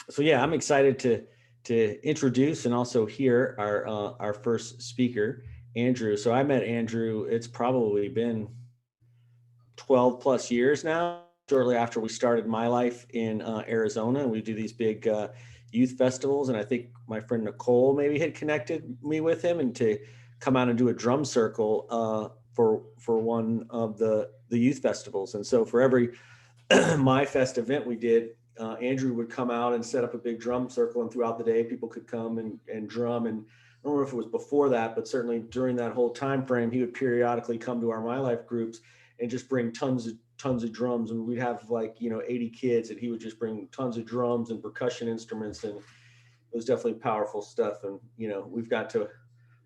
So yeah, I'm excited to introduce and also hear our first speaker, Andrew. So I met Andrew. It's probably been 12 plus years now. Shortly after we started my life in Arizona, we do these big youth festivals, and I think my friend Nicole maybe had connected me with him, and to come out and do a drum circle for one of the youth festivals. And so for every my fest event we did, Andrew would come out and set up a big drum circle, and throughout the day, people could come and drum. And I don't know if it was before that, but certainly during that whole time frame, he would periodically come to our My Life groups and just bring tons of drums. And we'd have like 80 kids, and he would just bring tons of drums and percussion instruments, and it was definitely powerful stuff. And we've got to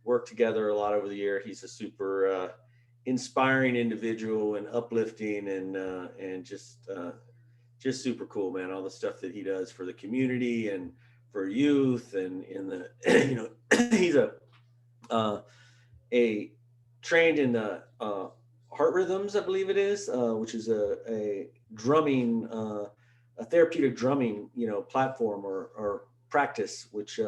work together a lot over the year. He's a super inspiring individual and uplifting, and just super cool, man. All the stuff that he does for the community and for youth, and in the he's a trained in the HealthRHYTHMS, I believe it is, which is a drumming a therapeutic drumming platform or practice, which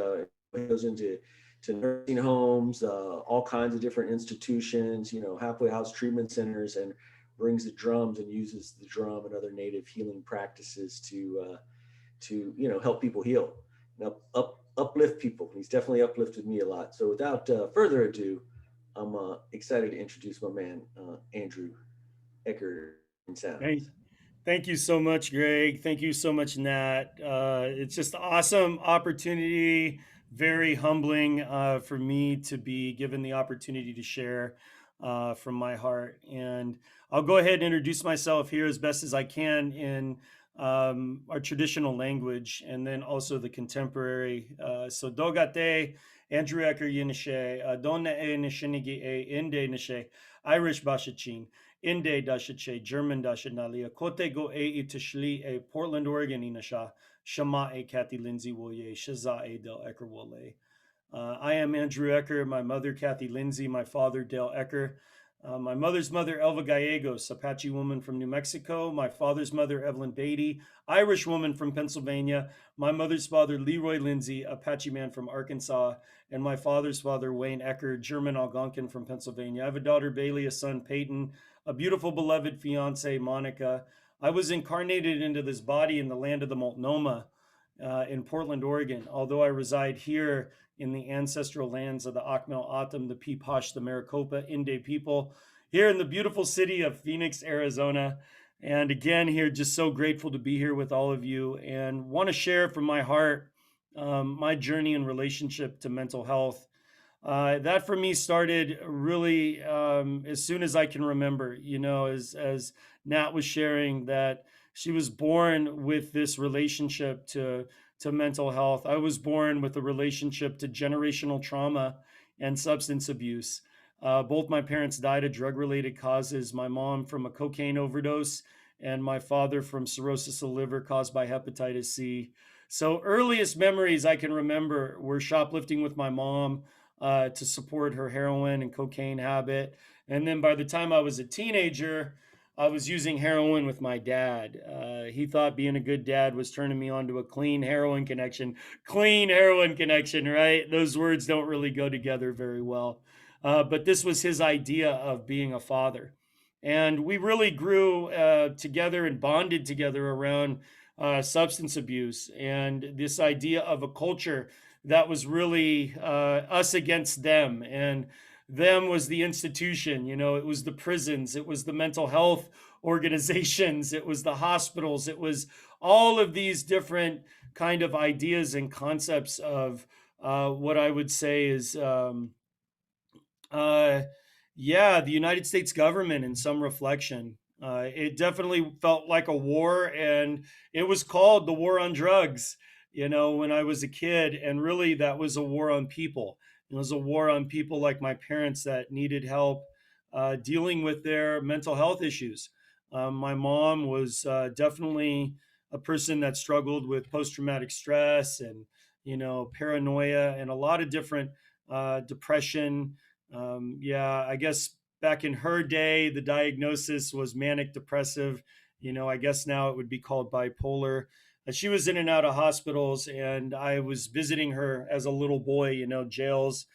goes into nursing homes, all kinds of different institutions, halfway house treatment centers, and brings the drums and uses the drum and other native healing practices to help people heal and uplift people. He's definitely uplifted me a lot. So without further ado, I'm excited to introduce my man, Andrew Ecker in Thank, Sounds. thank you so much, Greg. Thank you so much, Nat. It's just an awesome opportunity, very humbling for me to be given the opportunity to share from my heart. And I'll go ahead and introduce myself here as best as I can in our traditional language and then also the contemporary. So, Dogate, Andrew Ecker Yinishe, Donna E Nishinigi E Inde Nishe, Irish Bashachin. Inde dashache, German dashanalia, Kote go e itashli e Portland, Oregon inasha, Shama e Kathy Lindsay Woye, Shaza e Del Ecker Wole. I am Andrew Ecker, my mother Kathy Lindsay, my father Dale Ecker. My mother's mother, Elva Gallegos, Apache woman from New Mexico. My father's mother, Evelyn Beatty, Irish woman from Pennsylvania. My mother's father, Leroy Lindsay, Apache man from Arkansas. And my father's father, Wayne Ecker, German Algonquin from Pennsylvania. I have a daughter, Bailey, a son, Peyton, a beautiful, beloved fiance, Monica. I was incarnated into this body in the land of the Multnomah in Portland, Oregon. Although I reside here in the ancestral lands of the Akmel Atum, the Peepash, the Maricopa Inde people, here in the beautiful city of Phoenix, Arizona. And again, here, just so grateful to be here with all of you and want to share from my heart my journey in relationship to mental health. That for me started really as soon as I can remember, as Nat was sharing that she was born with this relationship to mental health. I was born with a relationship to generational trauma and substance abuse. Both my parents died of drug related causes, my mom from a cocaine overdose, and my father from cirrhosis of the liver caused by hepatitis C. So, earliest memories I can remember were shoplifting with my mom to support her heroin and cocaine habit. And then by the time I was a teenager, I was using heroin with my dad. He thought being a good dad was turning me on to a clean heroin connection. Clean heroin connection, right? Those words don't really go together very well. But this was his idea of being a father. And we really grew together and bonded together around substance abuse and this idea of a culture that was really us against them. And them was the institution, it was the prisons, it was the mental health organizations, it was the hospitals, it was all of these different kind of ideas and concepts of what I would say is uh, yeah, the United States government in some reflection. It definitely felt like a war, and it was called the war on drugs, when I was a kid. And really, that was a war on people. It was a war on people like my parents that needed help dealing with their mental health issues. My mom was definitely a person that struggled with post traumatic stress and, paranoia and a lot of different depression. Yeah, I guess back in her day, the diagnosis was manic depressive. I guess now it would be called bipolar. She was in and out of hospitals, and I was visiting her as a little boy, jails,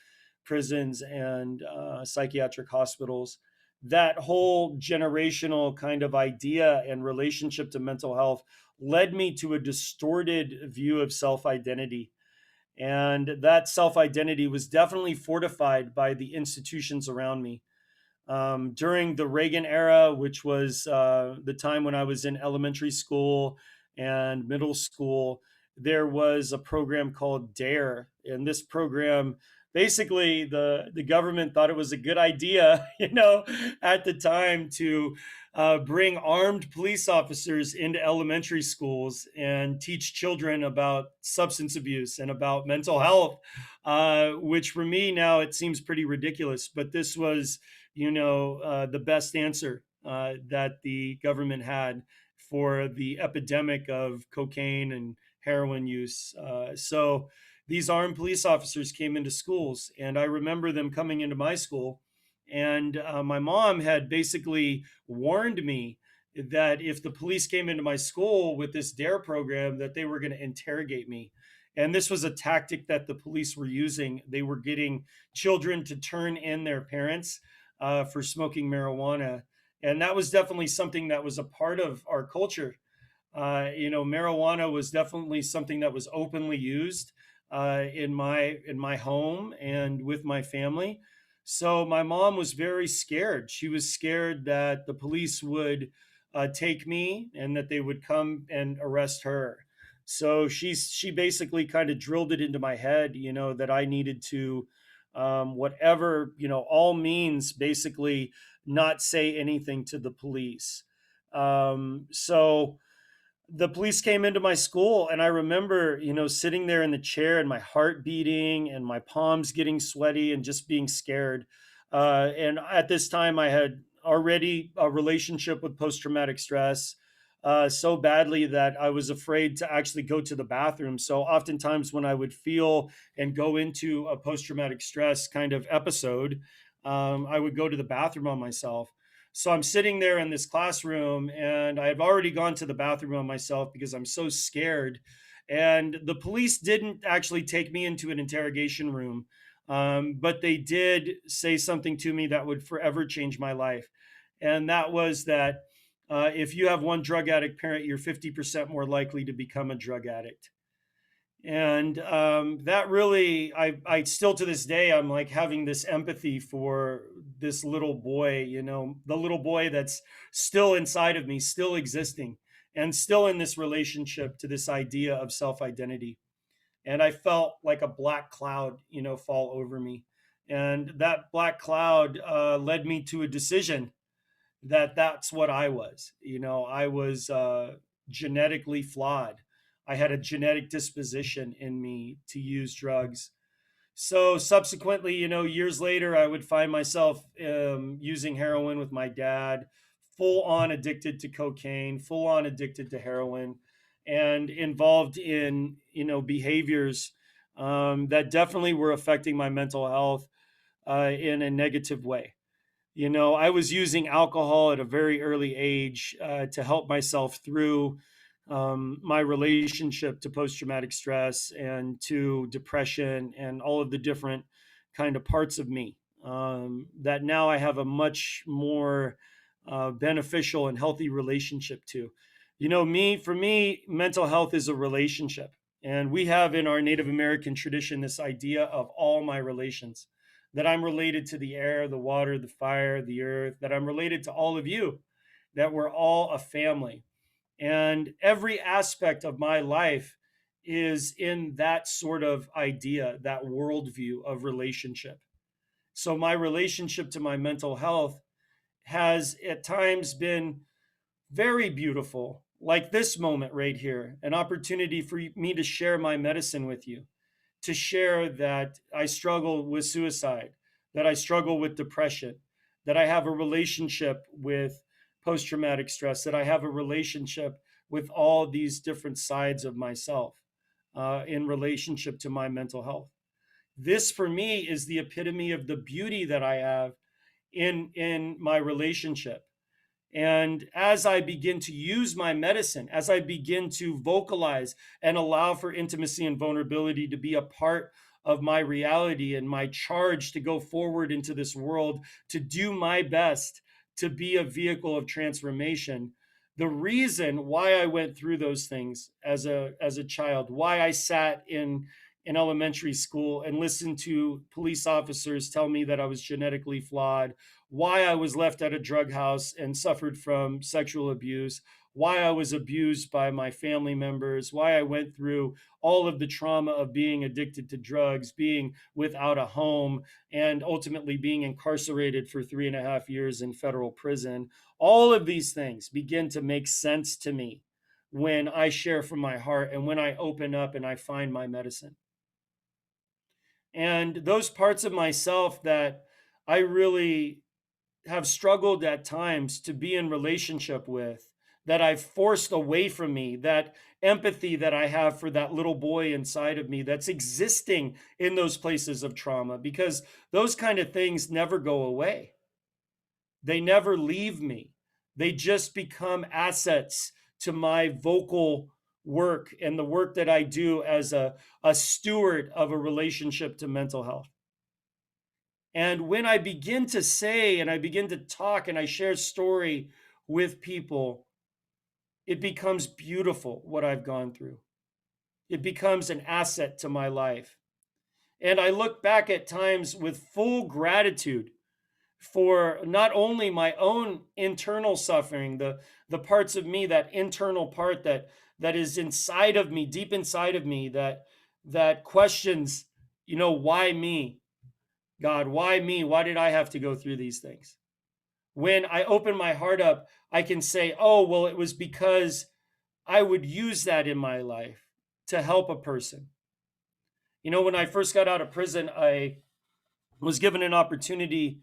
prisons, and psychiatric hospitals. That whole generational kind of idea and relationship to mental health led me to a distorted view of self identity. And that self identity was definitely fortified by the institutions around me. During the Reagan era, which was the time when I was in elementary school and middle school, there was a program called DARE. And this program, basically, the government thought it was a good idea, at the time to bring armed police officers into elementary schools and teach children about substance abuse and about mental health, which for me now it seems pretty ridiculous. But this was the best answer that the government had for the epidemic of cocaine and heroin use. So these armed police officers came into schools, and I remember them coming into my school. And my mom had basically warned me that if the police came into my school with this DARE program, that they were going to interrogate me. And this was a tactic that the police were using. They were getting children to turn in their parents for smoking marijuana. And that was definitely something that was a part of our culture. Marijuana was definitely something that was openly used in my home and with my family. So my mom was very scared. She was scared that the police would take me and that they would come and arrest her. So she basically kind of drilled it into my head, that I needed to whatever, all means, basically not say anything to the police. So the police came into my school, and I remember, sitting there in the chair and my heart beating and my palms getting sweaty and just being scared. And at this time, I had already a relationship with post traumatic stress so badly that I was afraid to actually go to the bathroom. So oftentimes, when I would feel and go into a post traumatic stress kind of episode, I would go to the bathroom on myself. So I'm sitting there in this classroom, and I've already gone to the bathroom on myself because I'm so scared. And the police didn't actually take me into an interrogation room, but they did say something to me that would forever change my life. And that was that if you have one drug addict parent, you're 50% more likely to become a drug addict. And that really, I still to this day, I'm like having this empathy for this little boy, the little boy that's still inside of me, still existing, and still in this relationship to this idea of self identity. And I felt like a black cloud, fall over me. And that black cloud led me to a decision that that's what I was. I was genetically flawed. I had a genetic disposition in me to use drugs. So subsequently, years later, I would find myself using heroin with my dad, full on addicted to cocaine, full on addicted to heroin, and involved in, behaviors that definitely were affecting my mental health in a negative way. I was using alcohol at a very early age to help myself through my relationship to post traumatic stress and to depression and all of the different kind of parts of me that now I have a much more beneficial and healthy relationship to. For me, mental health is a relationship. And we have in our Native American tradition this idea of all my relations, that I'm related to the air, the water, the fire, the earth, that I'm related to all of you, that we're all a family. And every aspect of my life is in that sort of idea, that worldview of relationship. So my relationship to my mental health has at times been very beautiful, like this moment right here, an opportunity for me to share my medicine with you, to share that I struggle with suicide, that I struggle with depression, that I have a relationship with post traumatic stress, that I have a relationship with all these different sides of myself in relationship to my mental health. This for me is the epitome of the beauty that I have in my relationship. And as I begin to use my medicine, as I begin to vocalize and allow for intimacy and vulnerability to be a part of my reality and my charge to go forward into this world, to do my best to be a vehicle of transformation, the reason why I went through those things as a child, why I sat in elementary school and listened to police officers tell me that I was genetically flawed, why I was left at a drug house and suffered from sexual abuse, why I was abused by my family members, why I went through all of the trauma of being addicted to drugs, being without a home, and ultimately being incarcerated for 3.5 years in federal prison. All of these things begin to make sense to me when I share from my heart and when I open up and I find my medicine. And those parts of myself that I really have struggled at times to be in relationship with, that I've forced away from me, that empathy that I have for that little boy inside of me that's existing in those places of trauma, because those kind of things never go away. They never leave me. They just become assets to my vocal work and the work that I do as a steward of a relationship to mental health. And when I begin to say and I begin to talk and I share story with people, it becomes beautiful what I've gone through. It becomes an asset to my life. And I look back at times with full gratitude for not only my own internal suffering, the parts of me, that internal part that is inside of me, deep inside of me, that questions, why me? God, why me? Why did I have to go through these things? When I open my heart up, I can say, oh, well, it was because I would use that in my life to help a person. When I first got out of prison, I was given an opportunity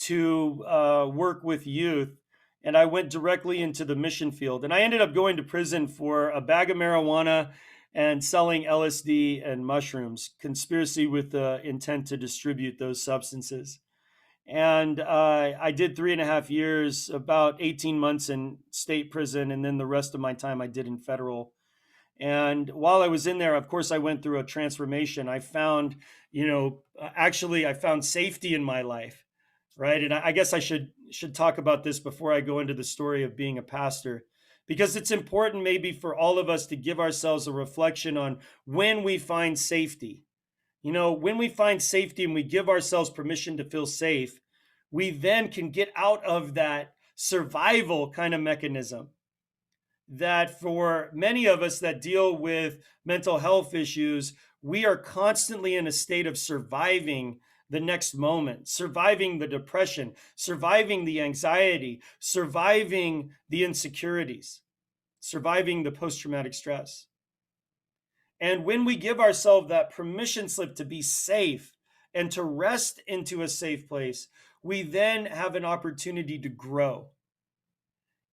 to work with youth, and I went directly into the mission field. And I ended up going to prison for a bag of marijuana and selling LSD and mushrooms, conspiracy with the intent to distribute those substances. And I did 3.5 years, about 18 months in state prison, and then the rest of my time I did in federal. And while I was in there, of course, I went through a transformation. I found, actually, I found safety in my life, right? And I guess I should talk about this before I go into the story of being a pastor, because it's important maybe for all of us to give ourselves a reflection on when we find safety. When we find safety and we give ourselves permission to feel safe, we then can get out of that survival kind of mechanism that for many of us that deal with mental health issues, we are constantly in a state of surviving the next moment, surviving the depression, surviving the anxiety, surviving the insecurities, surviving the post traumatic stress. And when we give ourselves that permission slip to be safe and to rest into a safe place, we then have an opportunity to grow.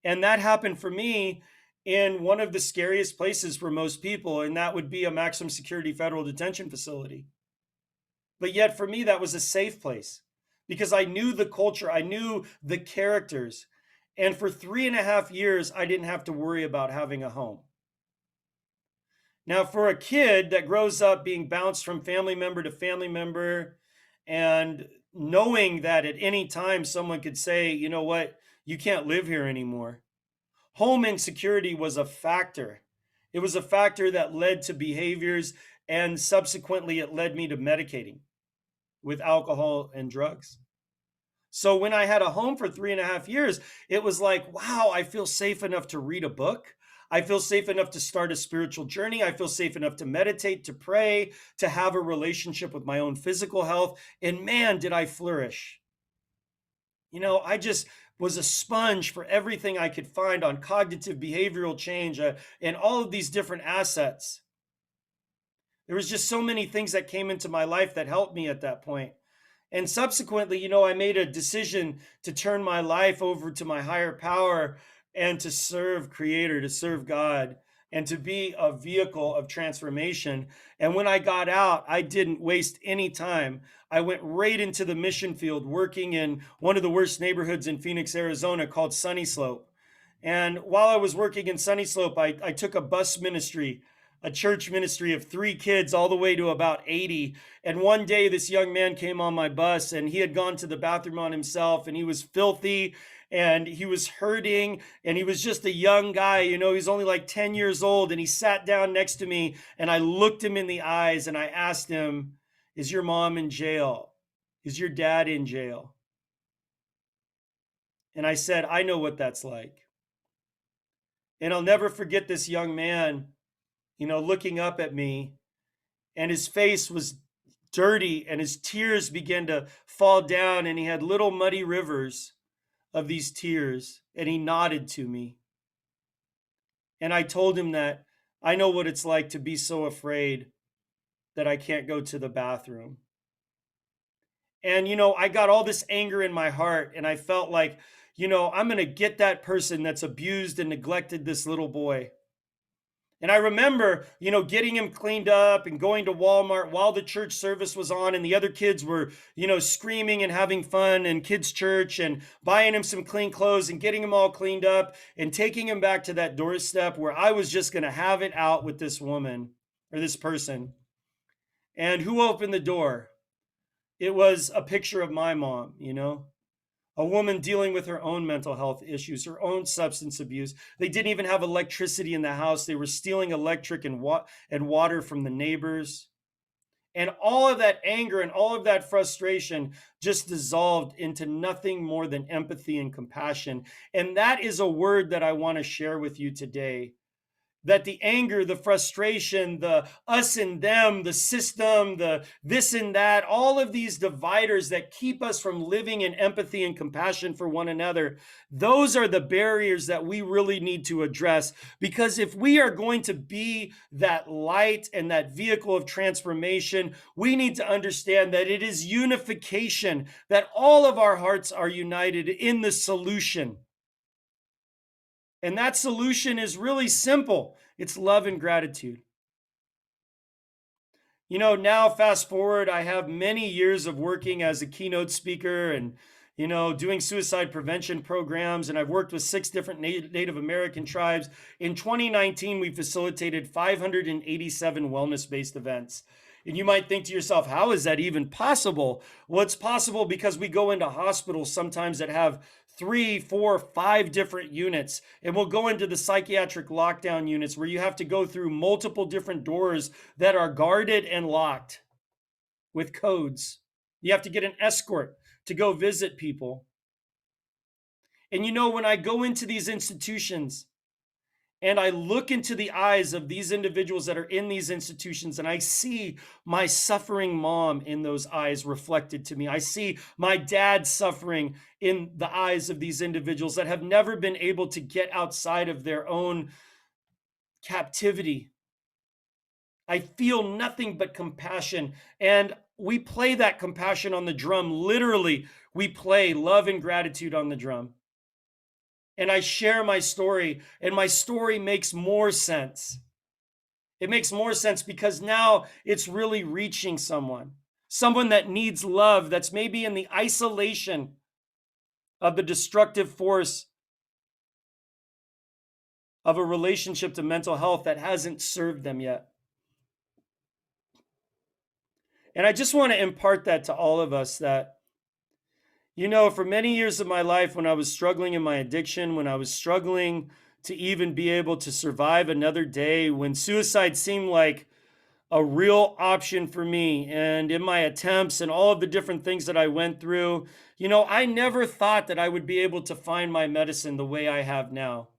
And that happened for me in one of the scariest places for most people, and that would be a maximum security federal detention facility. But yet, for me, that was a safe place because I knew the culture, I knew the characters. And for 3.5 years, I didn't have to worry about having a home. Now, for a kid that grows up being bounced from family member to family member and knowing that at any time someone could say, you know what, you can't live here anymore. Home insecurity was a factor. It was a factor that led to behaviors, and subsequently, it led me to medicating with alcohol and drugs. So when I had a home for 3.5 years, it was like, wow, I feel safe enough to read a book. I feel safe enough to start a spiritual journey. I feel safe enough to meditate, to pray, to have a relationship with my own physical health. And man, did I flourish. I just was a sponge for everything I could find on cognitive behavioral change and all of these different assets. There was just so many things that came into my life that helped me at that point. And subsequently, I made a decision to turn my life over to my higher power and to serve Creator, to serve God. and to be a vehicle of transformation. And when I got out, I didn't waste any time. I went right into the mission field, working in one of the worst neighborhoods in Phoenix, Arizona, called Sunny Slope. And while I was working in Sunny Slope, I took a bus ministry, a church ministry of 3 kids, all the way to about 80. And one day, this young man came on my bus, and he had gone to the bathroom on himself, and he was filthy, and he was hurting, and he was just a young guy. He's only like 10 years old. And he sat down next to me, and I looked him in the eyes, and I asked him, "Is your mom in jail? Is your dad in jail?" And I said, "I know what that's like." And I'll never forget this young man, looking up at me, and his face was dirty, and his tears began to fall down, and he had little muddy rivers of these tears, and he nodded to me. And I told him that I know what it's like to be so afraid that I can't go to the bathroom. And, I got all this anger in my heart, and I felt like, I'm going to get that person that's abused and neglected this little boy. And I remember, getting him cleaned up and going to Walmart while the church service was on, and the other kids were, screaming and having fun in kids' church, and buying him some clean clothes and getting him all cleaned up and taking him back to that doorstep where I was just going to have it out with this woman or this person. And who opened the door? It was a picture of my mom, a woman dealing with her own mental health issues, her own substance abuse. They didn't even have electricity in the house. They were stealing electric and water from the neighbors. And all of that anger and all of that frustration just dissolved into nothing more than empathy and compassion. And that is a word that I want to share with you today. That the anger, the frustration, the us and them, the system, the this and that, all of these dividers that keep us from living in empathy and compassion for one another, those are the barriers that we really need to address. Because if we are going to be that light and that vehicle of transformation, we need to understand that it is unification, that all of our hearts are united in the solution. And that solution is really simple. It's love and gratitude. Now fast forward, I have many years of working as a keynote speaker and, doing suicide prevention programs. And I've worked with 6 different Native American tribes. In 2019, we facilitated 587 wellness-based events. And you might think to yourself, how is that even possible? Well, it's possible because we go into hospitals sometimes that have 3, 4, 5 different units. And we'll go into the psychiatric lockdown units where you have to go through multiple different doors that are guarded and locked with codes. You have to get an escort to go visit people. And when I go into these institutions, and I look into the eyes of these individuals that are in these institutions, and I see my suffering mom in those eyes reflected to me. I see my dad suffering in the eyes of these individuals that have never been able to get outside of their own captivity. I feel nothing but compassion. And we play that compassion on the drum. Literally, we play love and gratitude on the drum. And I share my story, and my story makes more sense. It makes more sense because now it's really reaching someone that needs love, that's maybe in the isolation of the destructive force of a relationship to mental health that hasn't served them yet. And I just want to impart that to all of us that, for many years of my life, when I was struggling in my addiction, when I was struggling to even be able to survive another day, when suicide seemed like a real option for me, and in my attempts and all of the different things that I went through, I never thought that I would be able to find my medicine the way I have now.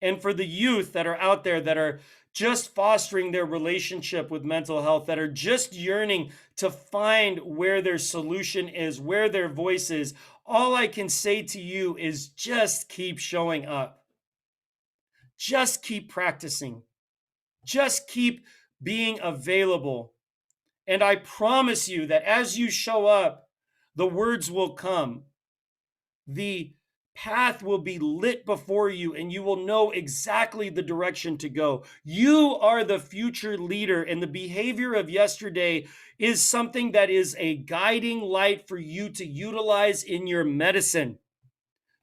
And for the youth that are out there that are just fostering their relationship with mental health, that are just yearning to find where their solution is, where their voice is, all I can say to you is just keep showing up. Just keep practicing. Just keep being available. And I promise you that as you show up, the words will come. The path will be lit before you and you will know exactly the direction to go. You are the future leader, and the behavior of yesterday is something that is a guiding light for you to utilize in your medicine.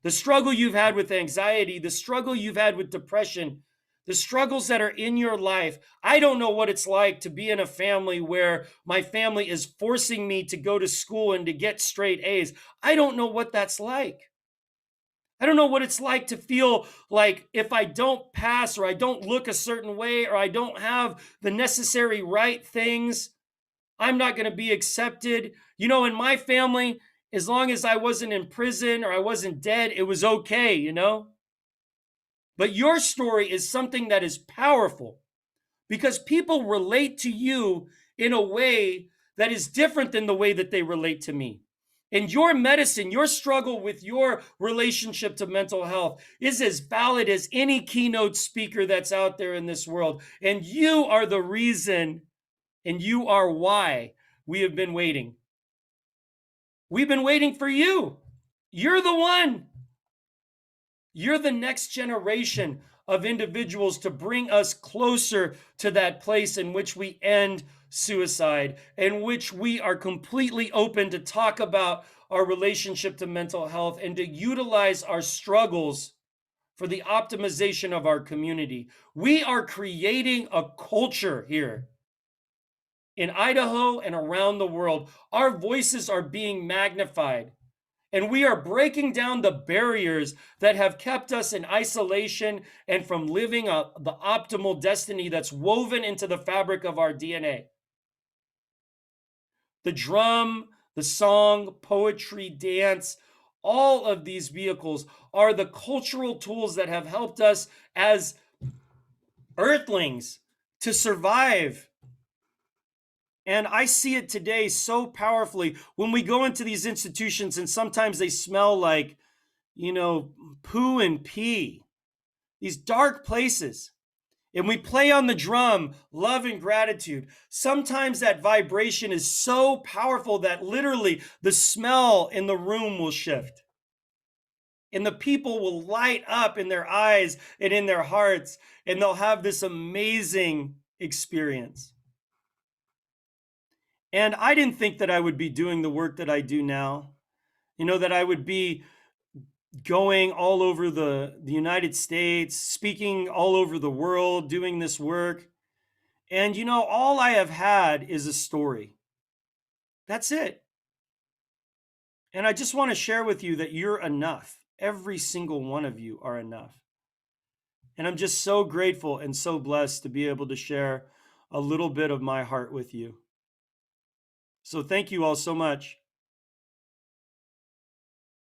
The struggle you've had with anxiety, the struggle you've had with depression, the struggles that are in your life. I don't know what it's like to be in a family where my family is forcing me to go to school and to get straight A's. I don't know what that's like. I don't know what it's like to feel like if I don't pass, or I don't look a certain way, or I don't have the necessary right things, I'm not going to be accepted. You know, in my family, as long as I wasn't in prison or I wasn't dead, it was okay, you know? But your story is something that is powerful because people relate to you in a way that is different than the way that they relate to me. And your medicine, your struggle with your relationship to mental health is as valid as any keynote speaker that's out there in this world. And you are the reason, and you are why we have been waiting. We've been waiting for you. You're the one. You're the next generation of individuals to bring us closer to that place in which we end suicide, in which we are completely open to talk about our relationship to mental health and to utilize our struggles for the optimization of our community. We are creating a culture here in Idaho and around the world. Our voices are being magnified. And we are breaking down the barriers that have kept us in isolation and from living the optimal destiny that's woven into the fabric of our DNA. The drum, the song, poetry, dance, all of these vehicles are the cultural tools that have helped us as earthlings to survive. And I see it today so powerfully when we go into these institutions and sometimes they smell like, poo and pee, these dark places. And we play on the drum, love and gratitude. Sometimes that vibration is so powerful that literally the smell in the room will shift. And the people will light up in their eyes and in their hearts, and they'll have this amazing experience. And I didn't think that I would be doing the work that I do now, that I would be going all over the United States, speaking all over the world, doing this work. And, all I have had is a story. That's it. And I just want to share with you that you're enough. Every single one of you are enough. And I'm just so grateful and so blessed to be able to share a little bit of my heart with you. So thank you all so much.